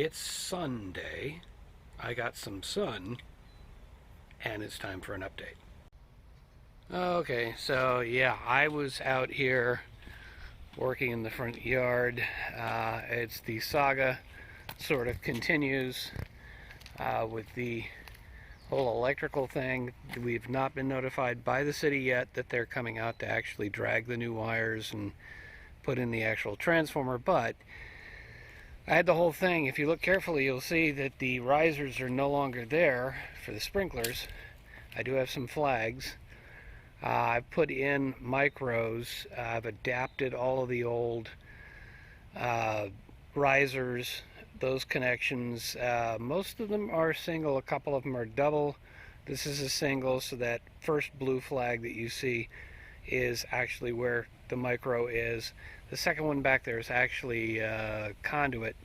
It's Sunday. I got some sun, and it's time for an update. Okay, so yeah, I was out here working in the front yard. It's the saga sort of continues with the whole electrical thing. We've not been notified by the city yet that they're coming out to actually drag the new wires and put in the actual transformer, but I had the whole thing. If you look carefully, you'll see that the risers are no longer there for the sprinklers. I do have some flags. I've put in micros. I've adapted all of the old risers, those connections. Most of them are single, a couple of them are double. This is a single, so that first blue flag that you see is actually where the micro is. The second one back there is actually conduit,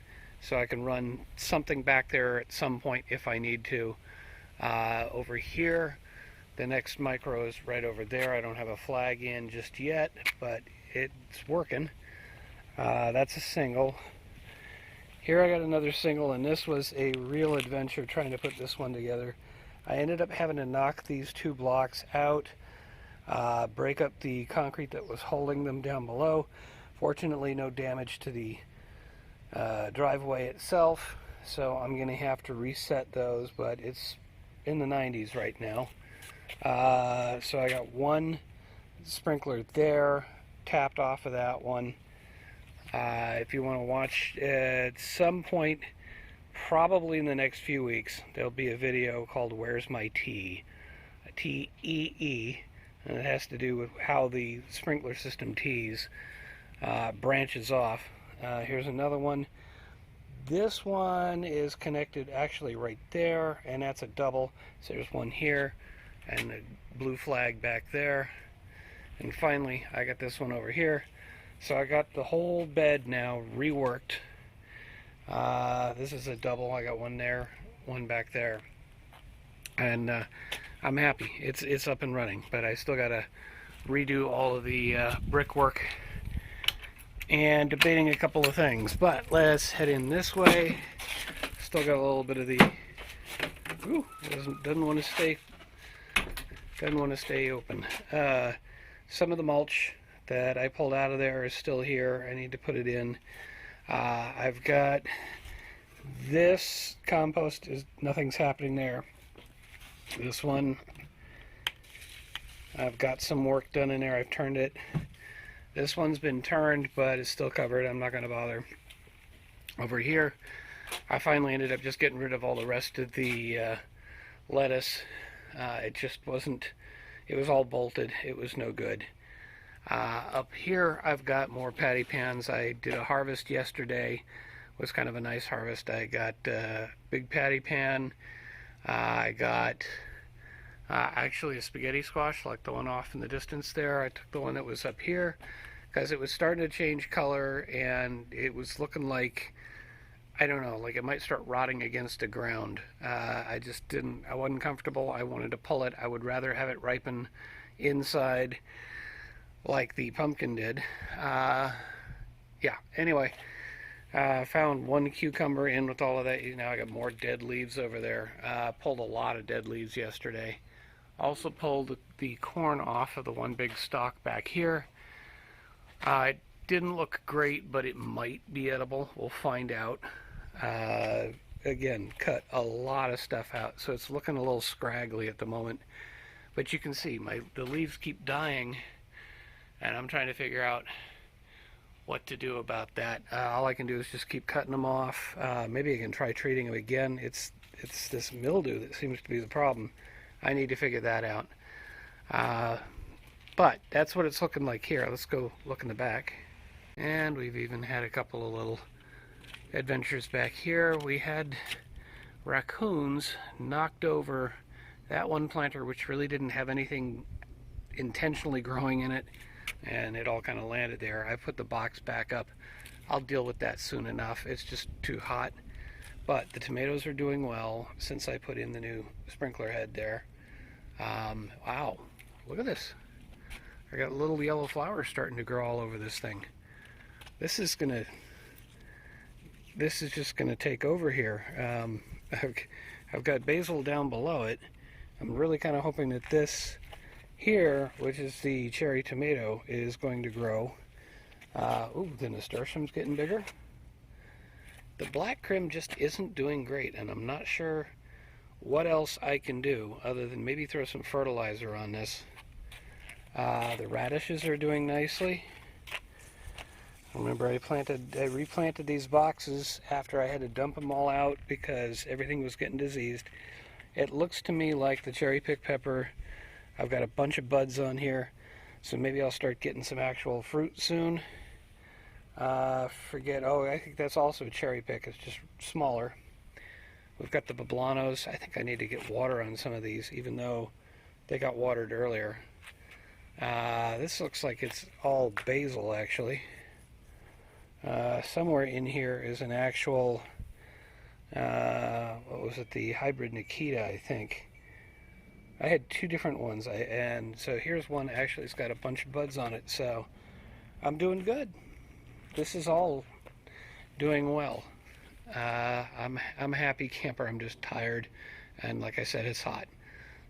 so I can run something back there at some point if I need to. Over here, the next micro is right over there. I don't have a flag in just yet, but it's working. That's a single. Here I got another single, and this was a real adventure trying to put this one together. I ended up having to knock these two blocks out, break up the concrete that was holding them down below. Fortunately, no damage to the driveway itself, so I'm going to have to reset those, but it's in the 90s right now. So I got one sprinkler there, tapped off of that one. If you want to watch at some point, probably in the next few weeks, there'll be a video called Where's My Tea? T-E-E, and it has to do with how the sprinkler system tees branches off. Here's another one. This one is connected actually right there, and that's a double. So there's one here and a blue flag back there. And finally, I got this one over here. So I got the whole bed now reworked. This is a double. I got one there, one back there. And I'm happy. It's up and running, but I still got to redo all of the brickwork and debating a couple of things. But let's head in this way. Still got a little bit of the doesn't want to stay open. Some of the mulch that I pulled out of there is still here. I need to put it in. I've got this compost, nothing's happening there. This one, I've got some work done in there. I've turned it. This one's been turned, but it's still covered. I'm not going to bother. Over here, I finally ended up just getting rid of all the rest of the lettuce. It just wasn't, it was all bolted. It was no good. Up here, I've got more patty pans. I did a harvest yesterday. It was kind of a nice harvest. I got a big patty pan. I got actually a spaghetti squash, like the one off in the distance there. I took the one that was up here because it was starting to change color, and it was looking like, I don't know, like it might start rotting against the ground. I wasn't comfortable. I wanted to pull it. I would rather have it ripen inside like the pumpkin did. Yeah, anyway, found one cucumber in with all of that. Now I got more dead leaves over there. Pulled a lot of dead leaves yesterday. Also pulled the corn off of the one big stalk back here. It didn't look great, but it might be edible. We'll find out. Again, cut a lot of stuff out, so it's looking a little scraggly at the moment. But you can see the leaves keep dying, and I'm trying to figure out what to do about that. All I can do is just keep cutting them off. Maybe I can try treating them again. It's this mildew that seems to be the problem. I need to figure that out. But that's what it's looking like here. Let's go look in the back. And we've even had a couple of little adventures back here. We had raccoons knocked over that one planter, which really didn't have anything intentionally growing in it, and it all kind of landed there. I put the box back up. I'll deal with that soon enough. It's just too hot. But the tomatoes are doing well since I put in the new sprinkler head there. Wow, look at this. I got little yellow flowers starting to grow all over this thing. This is gonna this is just going to take over here. I've got basil down below it. I'm really kind of hoping that this here, which is the cherry tomato, is going to grow. Ooh, the nasturtium's getting bigger. The black crim just isn't doing great, and I'm not sure what else I can do other than maybe throw some fertilizer on this. The radishes are doing nicely. Remember, I replanted these boxes after I had to dump them all out because everything was getting diseased. It looks to me like the cherry pick pepper, I've got a bunch of buds on here, so maybe I'll start getting some actual fruit soon. I think that's also cherry pick, it's just smaller. We've got the poblanos. I think I need to get water on some of these, even though they got watered earlier. This looks like it's all basil, actually. Somewhere in here is an actual, what was it, the hybrid Nikita, I think. I had two different ones, and so here's one actually, it's got a bunch of buds on it, so I'm doing good. This is all doing well. I'm a happy camper. I'm just tired, and like I said, it's hot.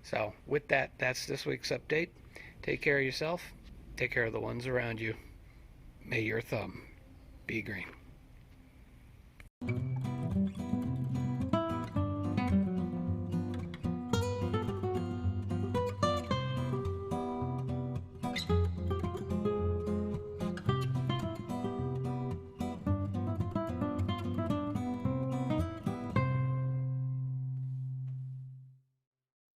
So with that, that's this week's update. Take care of yourself. Take care of the ones around you. May your thumb be green.